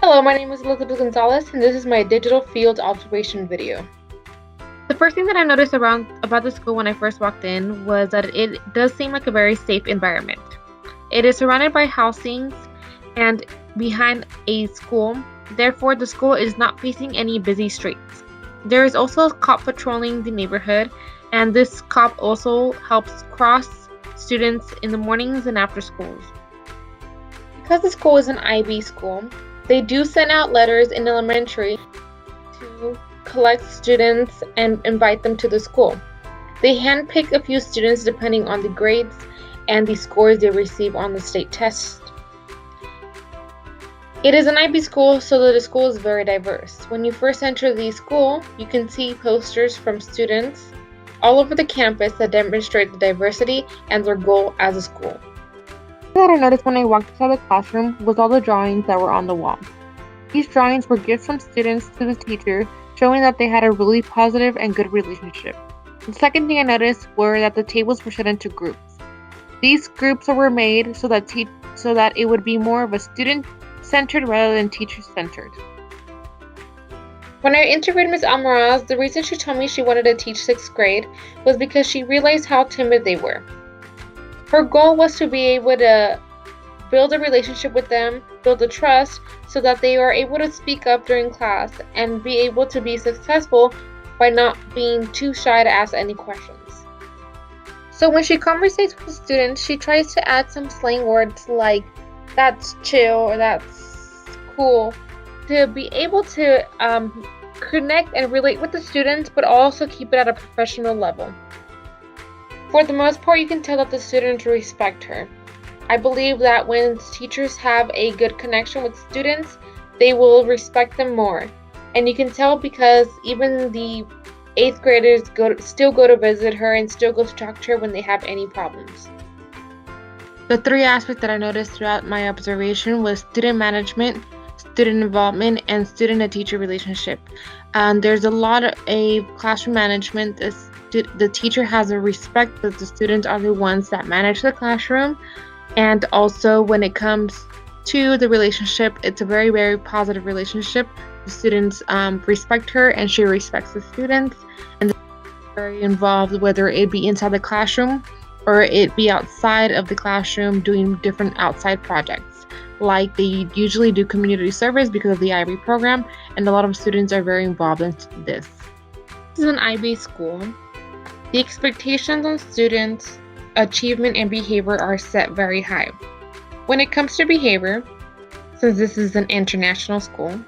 Hello, my name is Elizabeth Gonzalez, and this is my digital field observation video. The first thing that I noticed about the school when I first walked in was that it does seem like a very safe environment. It is surrounded by housings and behind a school, therefore the school is not facing any busy streets. There is also a cop patrolling the neighborhood, and this cop also helps cross students in the mornings and after schools. Because the school is an IB school, they do send out letters in elementary to collect students and invite them to the school. They handpick a few students depending on the grades and the scores they receive on the state test. It is an IB school, so the school is very diverse. When you first enter the school, you can see posters from students all over the campus that demonstrate the diversity and their goal as a school. That I noticed when I walked inside the classroom was all the drawings that were on the wall. These drawings were gifts from students to the teacher, showing that they had a really positive and good relationship. The second thing I noticed were that the tables were set into groups. These groups were made so that it would be more of a student-centered rather than teacher-centered. When I interviewed Ms. Almaraz, the reason she told me she wanted to teach 6th grade was because she realized how timid they were. Her goal was to be able to build a relationship with them, build a trust, so that they are able to speak up during class and be able to be successful by not being too shy to ask any questions. So when she conversates with the students, she tries to add some slang words like "that's chill" or "that's cool" to be able to connect and relate with the students, but also keep it at a professional level. For the most part, you can tell that the students respect her. I believe that when teachers have a good connection with students, they will respect them more. And you can tell because even the 8th graders still go to visit her and still go to talk to her when they have any problems. The 3 aspects that I noticed throughout my observation was student management, student involvement, and student-to-teacher relationship. There's a lot of classroom management. The teacher has a respect that the students are the ones that manage the classroom. And also when it comes to the relationship, it's a very, very positive relationship. The students respect her and she respects the students. And they're very involved, whether it be inside the classroom or it be outside of the classroom doing different outside projects. Like they usually do community service because of the IB program, and a lot of students are very involved in this. This is an IB school. The expectations on students' achievement and behavior are set very high. When it comes to behavior, since this is an international school,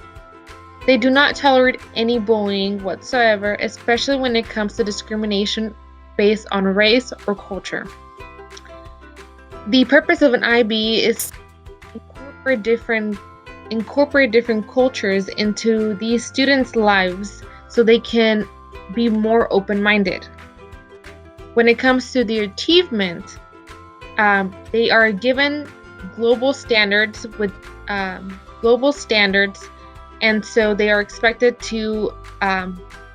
they do not tolerate any bullying whatsoever, especially when it comes to discrimination based on race or culture. The purpose of an IB is to incorporate different cultures into these students' lives so they can be more open-minded. When it comes to their achievement, they are given global standards and so they are expected to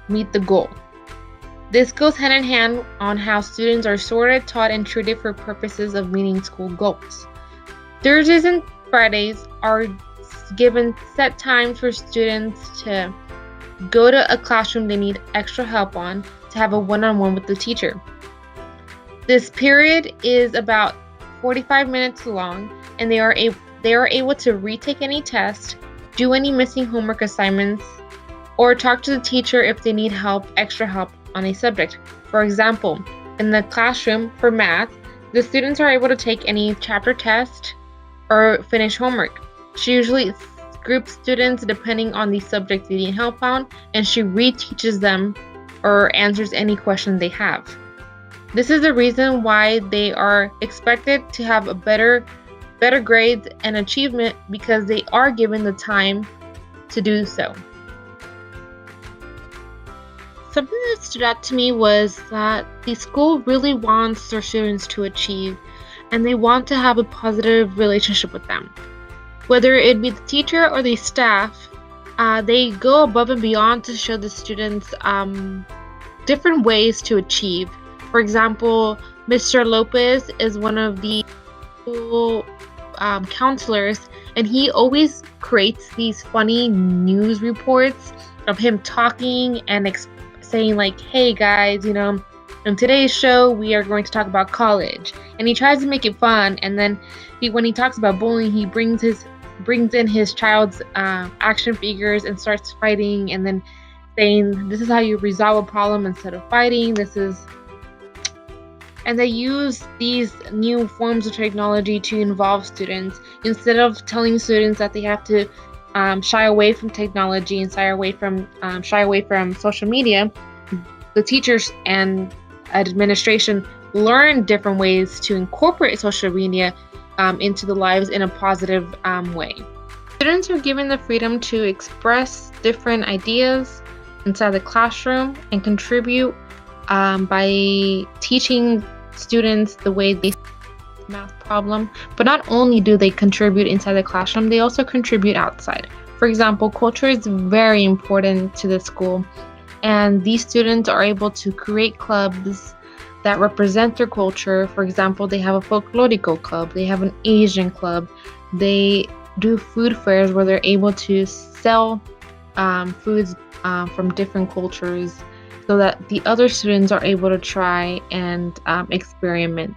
meet the goal. This goes hand in hand on how students are sorted, taught, and treated for purposes of meeting school goals. Thursdays and Fridays are given set times for students to go to a classroom they need extra help on to have a one-on-one with the teacher. This period is about 45 minutes long, and they are able to retake any test, do any missing homework assignments, or talk to the teacher if they need extra help on a subject. For example, in the classroom for math, the students are able to take any chapter test or finish homework. She usually groups students depending on the subject they need help on, and she reteaches them or answers any question they have. This is the reason why they are expected to have a better grades and achievement, because they are given the time to do so. Something that stood out to me was that the school really wants their students to achieve, and they want to have a positive relationship with them. Whether it be the teacher or the staff, they go above and beyond to show the students different ways to achieve. For example, Mr. Lopez is one of the school counselors, And he always creates these funny news reports of him talking and saying like, "Hey guys, in today's show we are going to talk about college." And he tries to make it fun. And then when he talks about bullying, he brings in his child's action figures and starts fighting. And then saying, "This is how you resolve a problem instead of fighting. And they use these new forms of technology to involve students instead of telling students that they have to shy away from technology and shy away from social media. The teachers and administration learn different ways to incorporate social media into the lives in a positive way. Students are given the freedom to express different ideas inside the classroom and contribute by teaching students the way they math problem. But not only do they contribute inside the classroom, they also contribute outside. For example, culture is very important to the school, and these students are able to create clubs that represent their culture. For example, they have a folklorico club, they have an Asian club, they do food fairs where they're able to sell foods from different cultures so that the other students are able to try and experiment.